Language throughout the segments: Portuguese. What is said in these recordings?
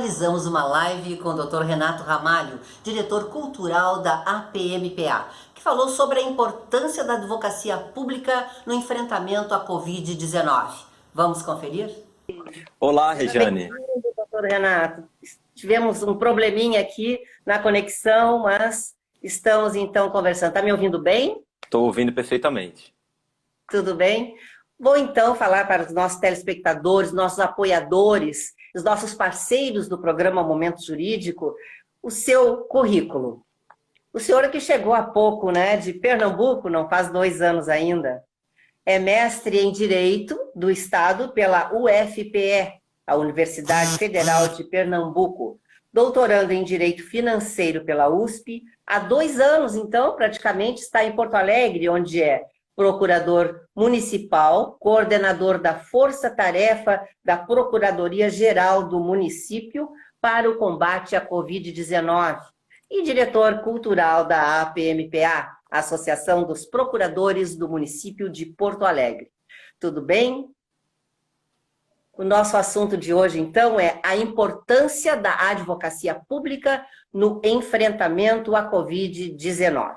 realizamos uma live com o Dr. Renato Ramalho, diretor cultural da APMPA, que falou sobre a importância da advocacia pública no enfrentamento à Covid-19. Vamos conferir? Olá, Seja Rejane. bem-vindo, doutor Renato. Tivemos um probleminha aqui na conexão, mas estamos então conversando. Está me ouvindo bem? Estou ouvindo perfeitamente. Tudo bem? Vou então falar para os nossos telespectadores, nossos apoiadores, os nossos parceiros do programa Momento Jurídico, o seu currículo. O senhor que chegou há pouco, né, de Pernambuco, não faz 2 anos ainda, é mestre em Direito do Estado pela UFPE, a Universidade Federal de Pernambuco, doutorando em Direito Financeiro pela USP. Há 2 anos, então, praticamente, está em Porto Alegre, onde é procurador municipal, coordenador da Força-Tarefa da Procuradoria-Geral do Município para o combate à Covid-19 e diretor cultural da APMPA, Associação dos Procuradores do Município de Porto Alegre. Tudo bem? O nosso assunto de hoje, então, é a importância da advocacia pública no enfrentamento à Covid-19.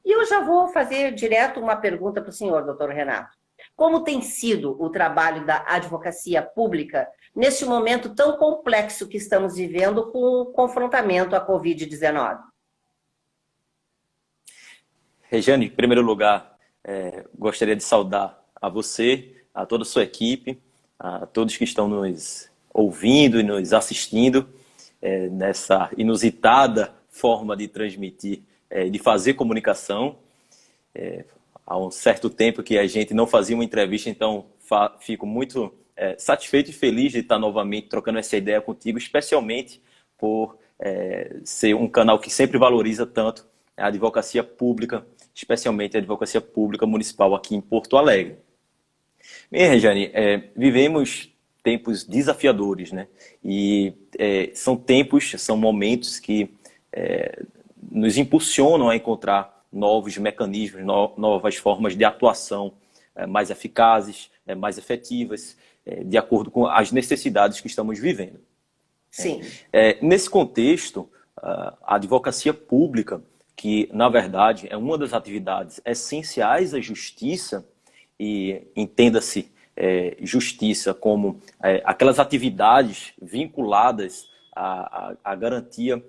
E eu já vou fazer direto uma pergunta para o senhor, doutor Renato. Como tem sido o trabalho da advocacia pública neste momento tão complexo que estamos vivendo com o confrontamento à Covid-19? Rejane, em primeiro lugar, gostaria de saudar a você, a toda a sua equipe, a todos que estão nos ouvindo e nos assistindo nessa inusitada forma de transmitir, de fazer comunicação. Há um certo tempo que a gente não fazia uma entrevista, então fico muito satisfeito e feliz de estar novamente trocando essa ideia contigo, especialmente por ser um canal que sempre valoriza tanto a advocacia pública, especialmente a advocacia pública municipal aqui em Porto Alegre. Bem, Rejane, vivemos tempos desafiadores, né? E são momentos que nos impulsionam a encontrar novos mecanismos, novas formas de atuação mais eficazes, mais efetivas, de acordo com as necessidades que estamos vivendo. Sim. Nesse contexto, a advocacia pública, que, na verdade, é uma das atividades essenciais à justiça, e entenda-se justiça como aquelas atividades vinculadas à garantia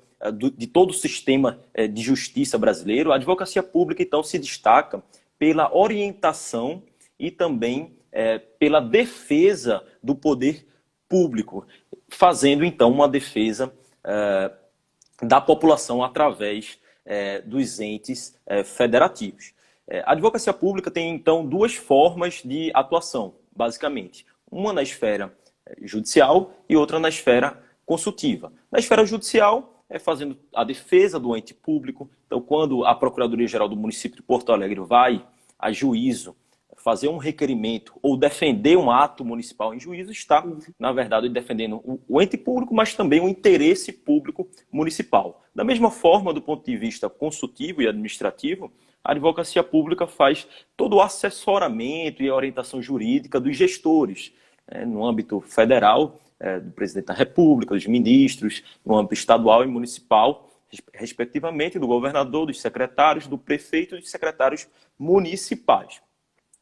de todo o sistema de justiça brasileiro, a advocacia pública, então, se destaca pela orientação e também pela defesa do poder público, fazendo, então, uma defesa da população através dos entes federativos. A advocacia pública tem, então, 2 formas de atuação, basicamente. Uma na esfera judicial e outra na esfera consultiva. Na esfera judicial, fazendo a defesa do ente público. Então, quando a Procuradoria-Geral do Município de Porto Alegre vai a juízo fazer um requerimento ou defender um ato municipal em juízo, está, na verdade, defendendo o ente público, mas também o interesse público municipal. Da mesma forma, do ponto de vista consultivo e administrativo, a advocacia pública faz todo o assessoramento e a orientação jurídica dos gestores, no âmbito federal, do presidente da República, dos ministros, no âmbito estadual e municipal, respectivamente, do governador, dos secretários, do prefeito e dos secretários municipais.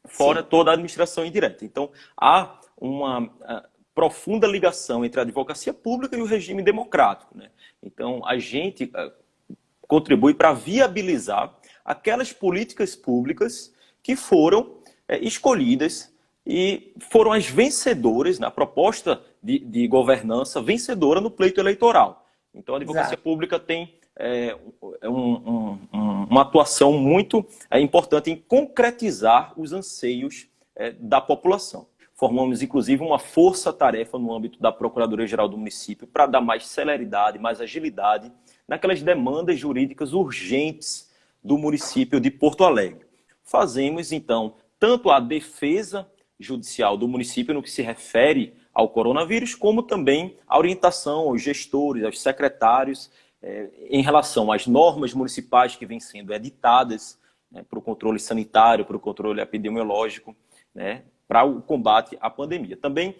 Fora toda a administração indireta. Então, há uma profunda ligação entre a advocacia pública e o regime democrático, né? Então, a gente contribui para viabilizar aquelas políticas públicas que foram escolhidas e foram as vencedoras na proposta de governança vencedora no pleito eleitoral. Então, a advocacia pública tem uma atuação muito importante em concretizar os anseios da população. Formamos, inclusive, uma força-tarefa no âmbito da Procuradoria-Geral do Município para dar mais celeridade, mais agilidade naquelas demandas jurídicas urgentes do município de Porto Alegre. Fazemos, então, tanto a defesa judicial do município no que se refere ao coronavírus, como também a orientação aos gestores, aos secretários, em relação às normas municipais que vêm sendo editadas, né, para o controle sanitário, para o controle epidemiológico, né, para o combate à pandemia. Também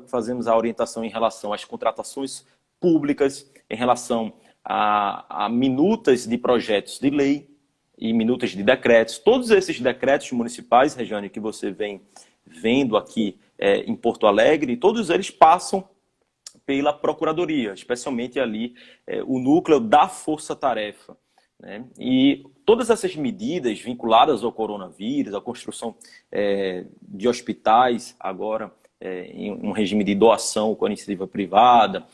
fazemos a orientação em relação às contratações públicas, em relação a minutas de projetos de lei e minutas de decretos. Todos esses decretos municipais, Regiane, que você vem vendo aqui em Porto Alegre, todos eles passam pela Procuradoria, especialmente ali o núcleo da Força-Tarefa, né? E todas essas medidas vinculadas ao coronavírus, à construção de hospitais, agora em um regime de doação com a iniciativa privada,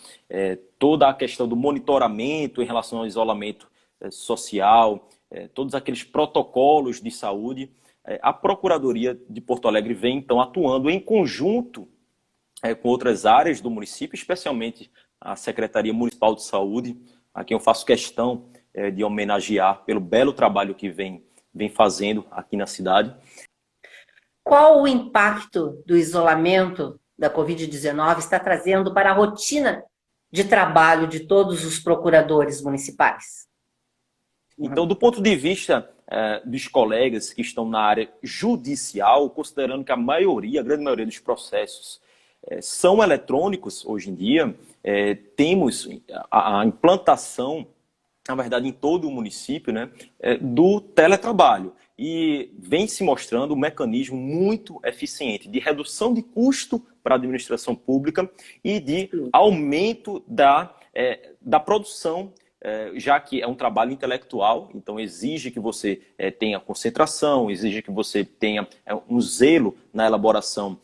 toda a questão do monitoramento em relação ao isolamento social, todos aqueles protocolos de saúde, a Procuradoria de Porto Alegre vem, então, atuando em conjunto com outras áreas do município, especialmente a Secretaria Municipal de Saúde, a quem eu faço questão de homenagear pelo belo trabalho que vem fazendo aqui na cidade. Qual o impacto do isolamento da Covid-19 está trazendo para a rotina de trabalho de todos os procuradores municipais? Então, do ponto de vista dos colegas que estão na área judicial, considerando que a grande maioria dos processos são eletrônicos hoje em dia, temos a implantação, na verdade, em todo o município, né, do teletrabalho. E vem se mostrando um mecanismo muito eficiente de redução de custo para a administração pública e de aumento da produção, já que é um trabalho intelectual, então exige que você tenha concentração, exige que você tenha um zelo na elaboração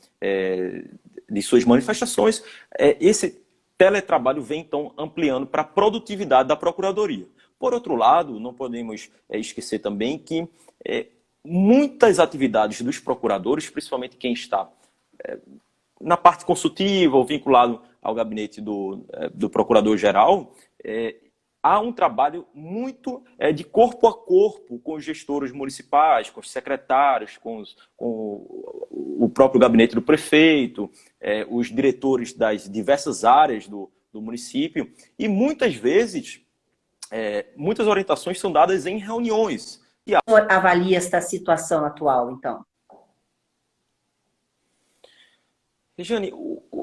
de suas manifestações. Esse teletrabalho vem, então, ampliando para a produtividade da Procuradoria. Por outro lado, não podemos esquecer também que muitas atividades dos procuradores, principalmente quem está na parte consultiva ou vinculado ao gabinete do Procurador-Geral, há um trabalho muito de corpo a corpo com os gestores municipais, com os secretários, com o próprio gabinete do prefeito, os diretores das diversas áreas do município, e muitas vezes muitas orientações são dadas em reuniões. Como avalia esta situação atual, então? Regiane,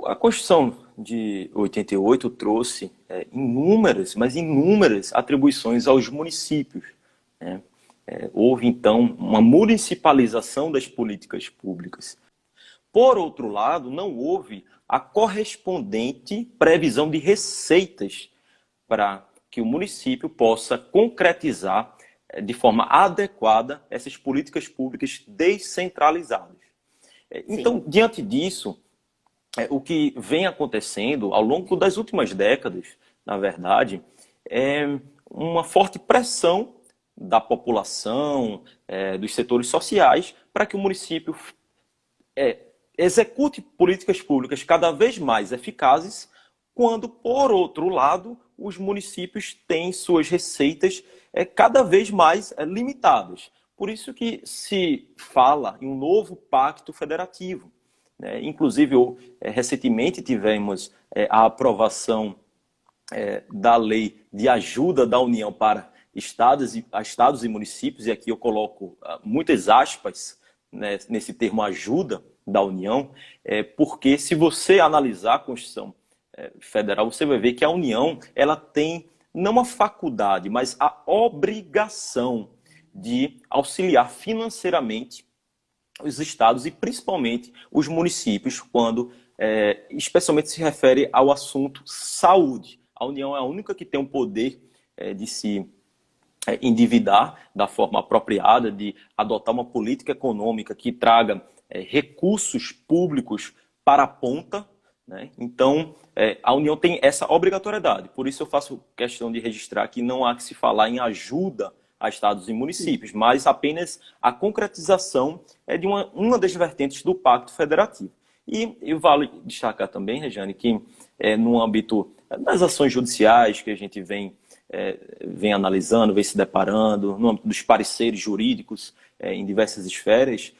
a Constituição de 88 trouxe inúmeras atribuições aos municípios, né? Houve, então, uma municipalização das políticas públicas. Por outro lado, não houve a correspondente previsão de receitas para que o município possa concretizar de forma adequada essas políticas públicas descentralizadas. Então, diante disso, o que vem acontecendo ao longo das últimas décadas, na verdade, é uma forte pressão da população, dos setores sociais, para que o município execute políticas públicas cada vez mais eficazes, quando, por outro lado, os municípios têm suas receitas cada vez mais limitadas. Por isso que se fala em um novo pacto federativo. Inclusive, recentemente tivemos a aprovação da lei de ajuda da União para estados e municípios, e aqui eu coloco muitas aspas, né, nesse termo ajuda da União, porque se você analisar a Constituição Federal, você vai ver que a União ela tem não a faculdade, mas a obrigação de auxiliar financeiramente os estados e principalmente os municípios quando especialmente se refere ao assunto saúde. A União é a única que tem o poder de se endividar da forma apropriada, de adotar uma política econômica que traga recursos públicos para a ponta, né? Então, a União tem essa obrigatoriedade. Por isso eu faço questão de registrar que não há que se falar em ajuda a estados e municípios, mas apenas a concretização de uma das vertentes do Pacto Federativo. E vale destacar também, Regiane, que no âmbito das ações judiciais que a gente vem analisando, vem se deparando, no âmbito dos pareceres jurídicos em diversas esferas,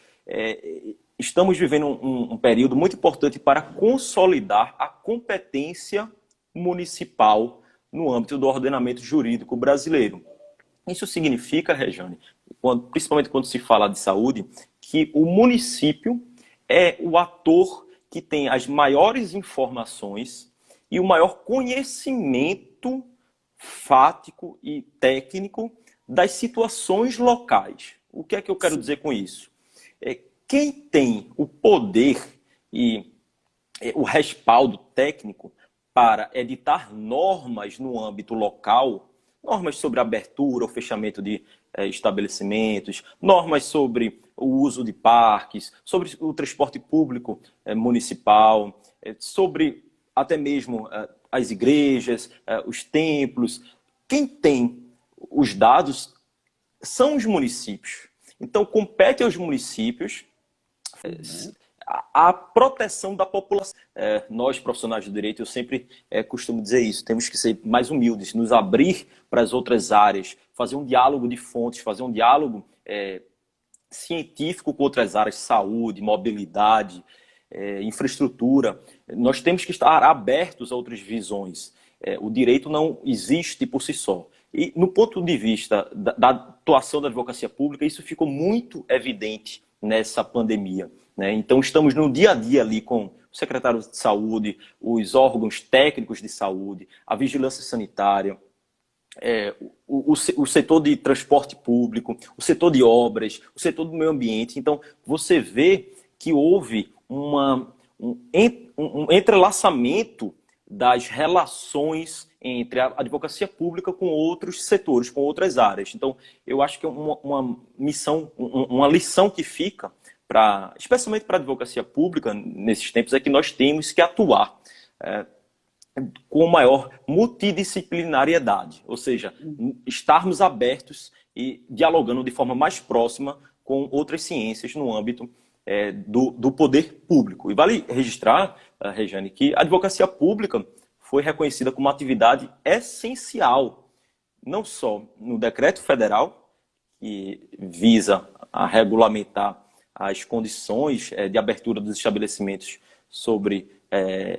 estamos vivendo um período muito importante para consolidar a competência municipal no âmbito do ordenamento jurídico brasileiro. Isso significa, Regiane, principalmente quando se fala de saúde, que o município é o ator que tem as maiores informações e o maior conhecimento fático e técnico das situações locais. O que é que eu quero dizer com isso? Quem tem o poder e o respaldo técnico para editar normas no âmbito local, normas sobre abertura ou fechamento de estabelecimentos, normas sobre o uso de parques, sobre o transporte público municipal, sobre até mesmo as igrejas, os templos. Quem tem os dados são os municípios. Então, compete aos municípios a proteção da população. Nós, profissionais do direito, eu sempre costumo dizer isso, temos que ser mais humildes, nos abrir para as outras áreas, fazer um diálogo de fontes, fazer um diálogo científico com outras áreas, saúde, mobilidade, infraestrutura. Nós temos que estar abertos a outras visões. O direito não existe por si só. E no ponto de vista da atuação da advocacia pública, isso ficou muito evidente nessa pandemia, né? Então estamos no dia a dia ali com o secretário de saúde, os órgãos técnicos de saúde, a vigilância sanitária, o setor de transporte público, o setor de obras, o setor do meio ambiente. Então você vê que houve um entrelaçamento das relações entre a advocacia pública com outros setores, com outras áreas. Então, eu acho que é uma missão, uma lição que fica, especialmente para a advocacia pública, nesses tempos, é que nós temos que atuar com maior multidisciplinariedade, ou seja, estarmos abertos e dialogando de forma mais próxima com outras ciências no âmbito do poder público. E vale registrar, Rejane, que a advocacia pública foi reconhecida como uma atividade essencial, não só no decreto federal, que visa a regulamentar as condições de abertura dos estabelecimentos sobre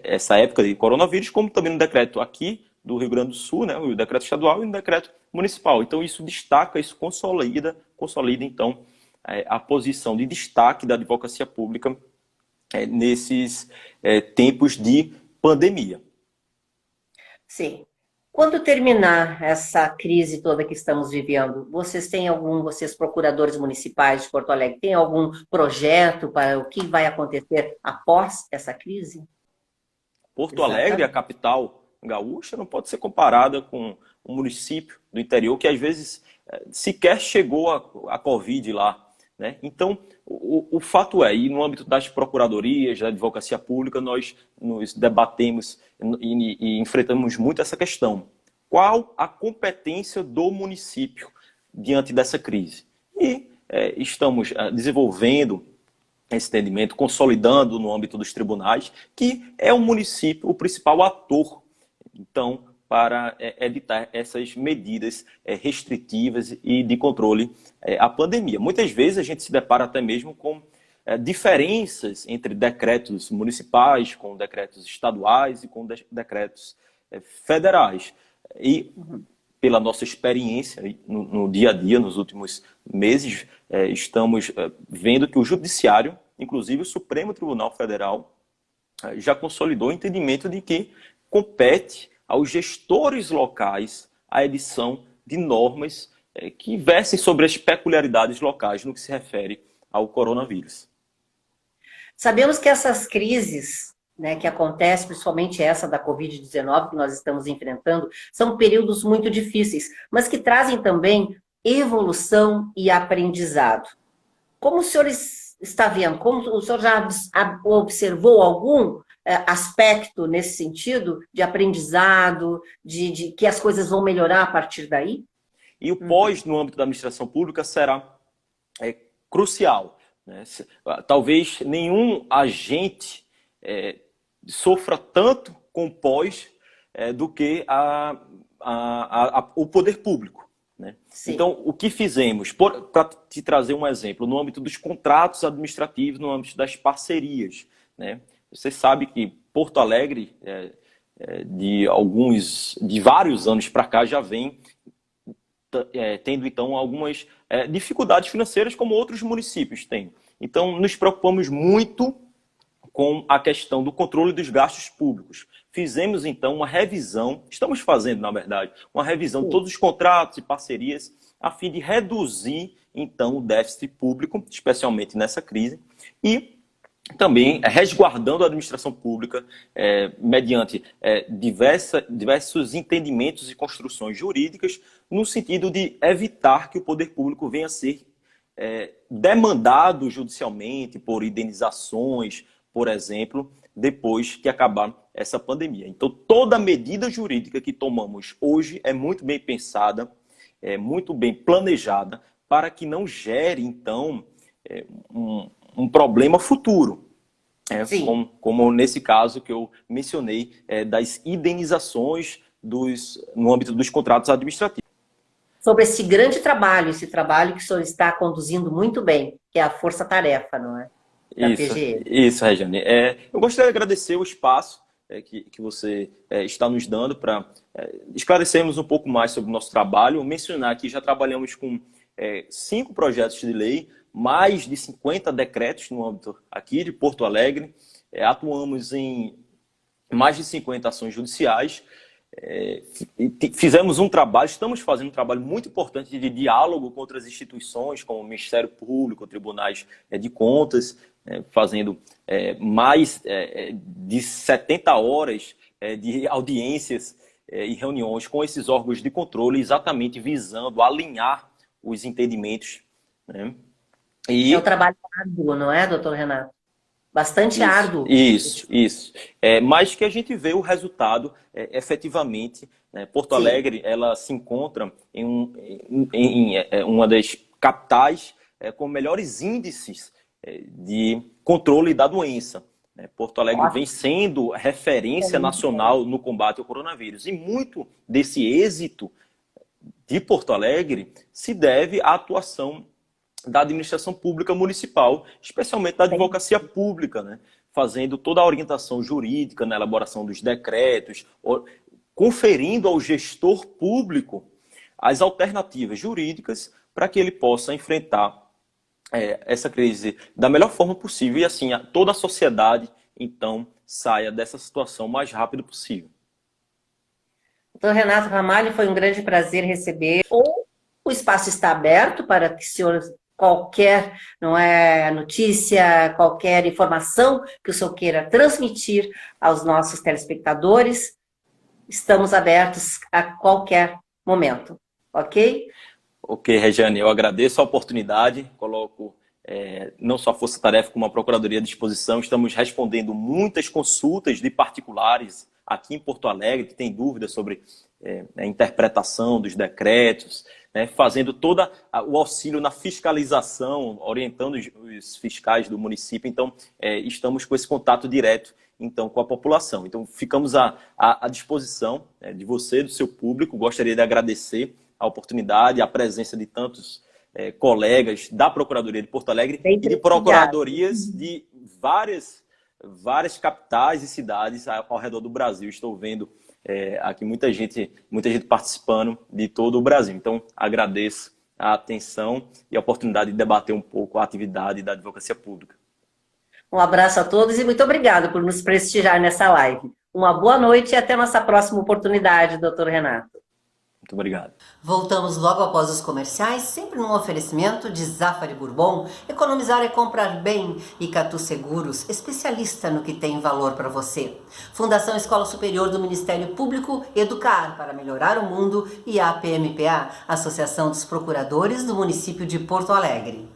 essa época de coronavírus, como também no decreto aqui do Rio Grande do Sul, né, o decreto estadual e o decreto municipal. Então isso destaca, isso consolida então a posição de destaque da advocacia pública nesses tempos de pandemia. Sim. Quando terminar essa crise toda que estamos vivendo, vocês procuradores municipais de Porto Alegre, têm algum projeto para o que vai acontecer após essa crise? Porto Alegre, a capital gaúcha, não pode ser comparada com um município do interior que às vezes sequer chegou a Covid lá, né? Então, o fato é, e no âmbito das procuradorias, da advocacia pública, nós nos debatemos e enfrentamos muito essa questão. Qual a competência do município diante dessa crise? E estamos desenvolvendo esse entendimento, consolidando no âmbito dos tribunais, que é o município o principal ator, então, para editar essas medidas restritivas e de controle à pandemia. Muitas vezes a gente se depara até mesmo com diferenças entre decretos municipais, com decretos estaduais e com decretos federais. E, pela nossa experiência no dia a dia, nos últimos meses, estamos vendo que o Judiciário, inclusive o Supremo Tribunal Federal, já consolidou o entendimento de que compete aos gestores locais a edição de normas que versem sobre as peculiaridades locais no que se refere ao coronavírus. Sabemos que essas crises, né, que acontecem, principalmente essa da Covid-19 que nós estamos enfrentando, são períodos muito difíceis, mas que trazem também evolução e aprendizado. Como o senhor está vendo? Como o senhor já observou algum aspecto nesse sentido de aprendizado, de que as coisas vão melhorar a partir daí? E o pós no âmbito da administração pública será crucial, né? Talvez nenhum agente sofra tanto com o pós do que o poder público, né? Então, o que fizemos? Para te trazer um exemplo, no âmbito dos contratos administrativos, no âmbito das parcerias, né? Você sabe que Porto Alegre, de vários anos para cá, já vem tendo, então, algumas dificuldades financeiras, como outros municípios têm. Então, nos preocupamos muito com a questão do controle dos gastos públicos. Fizemos, então, uma revisão, estamos fazendo, na verdade, uma revisão de todos os contratos e parcerias, a fim de reduzir, então, o déficit público, especialmente nessa crise, e também resguardando a administração pública mediante diversos entendimentos e construções jurídicas, no sentido de evitar que o poder público venha a ser demandado judicialmente por indenizações, por exemplo, depois que acabar essa pandemia. Então, toda medida jurídica que tomamos hoje é muito bem pensada, é muito bem planejada, para que não gere, então, um problema futuro. Como nesse caso que eu mencionei, das indenizações no âmbito dos contratos administrativos. Sobre esse grande trabalho, esse trabalho que o senhor está conduzindo muito bem, que é a força-tarefa, não é? Da PGE. Isso, Regiane. Eu gostaria de agradecer o espaço que você está nos dando para esclarecermos um pouco mais sobre o nosso trabalho. Mencionar que já trabalhamos com 5 projetos de lei, mais de 50 decretos no âmbito aqui de Porto Alegre, atuamos em mais de 50 ações judiciais, fizemos um trabalho, estamos fazendo um trabalho muito importante de diálogo com outras instituições, como o Ministério Público, tribunais de contas, fazendo mais de 70 horas de audiências e reuniões com esses órgãos de controle, exatamente visando alinhar os entendimentos, né? É um trabalho árduo, não é, doutor Renato? Bastante árduo. Isso. Mas que a gente vê o resultado efetivamente. Né? Porto Alegre, ela se encontra em uma das capitais com melhores índices de controle da doença. Porto Alegre vem sendo referência nacional no combate ao coronavírus. E muito desse êxito de Porto Alegre se deve à atuação da administração pública municipal, especialmente da advocacia pública, né? Fazendo toda a orientação jurídica na elaboração dos decretos, conferindo ao gestor público as alternativas jurídicas para que ele possa enfrentar essa crise da melhor forma possível e assim toda a sociedade, então, saia dessa situação o mais rápido possível. Doutor Renato Ramalho, foi um grande prazer receber. O espaço está aberto para que o senhor, qualquer notícia, qualquer informação que o senhor queira transmitir aos nossos telespectadores, estamos abertos a qualquer momento, ok? Ok, Regiane, eu agradeço a oportunidade, coloco não só a Força Tarefa como a Procuradoria à disposição, estamos respondendo muitas consultas de particulares aqui em Porto Alegre, que tem dúvidas sobre a interpretação dos decretos, né, fazendo todo o auxílio na fiscalização, orientando os fiscais do município. Então, estamos com esse contato direto então, com a população. Então, ficamos à disposição de você, do seu público. Gostaria de agradecer a oportunidade, a presença de tantos colegas da Procuradoria de Porto Alegre e de procuradorias de várias capitais e cidades ao redor do Brasil. Estou vendo aqui muita gente participando de todo o Brasil. Então, agradeço a atenção e a oportunidade de debater um pouco a atividade da advocacia pública. Um abraço a todos e muito obrigado por nos prestigiar nessa live. Uma boa noite e até nossa próxima oportunidade, doutor Renato. Muito obrigado. Voltamos logo após os comerciais, sempre num oferecimento de Zafari Bourbon. Economizar é comprar bem. E Catu Seguros, especialista no que tem valor para você. Fundação Escola Superior do Ministério Público, Educar para Melhorar o Mundo e a APMPA, Associação dos Procuradores do Município de Porto Alegre.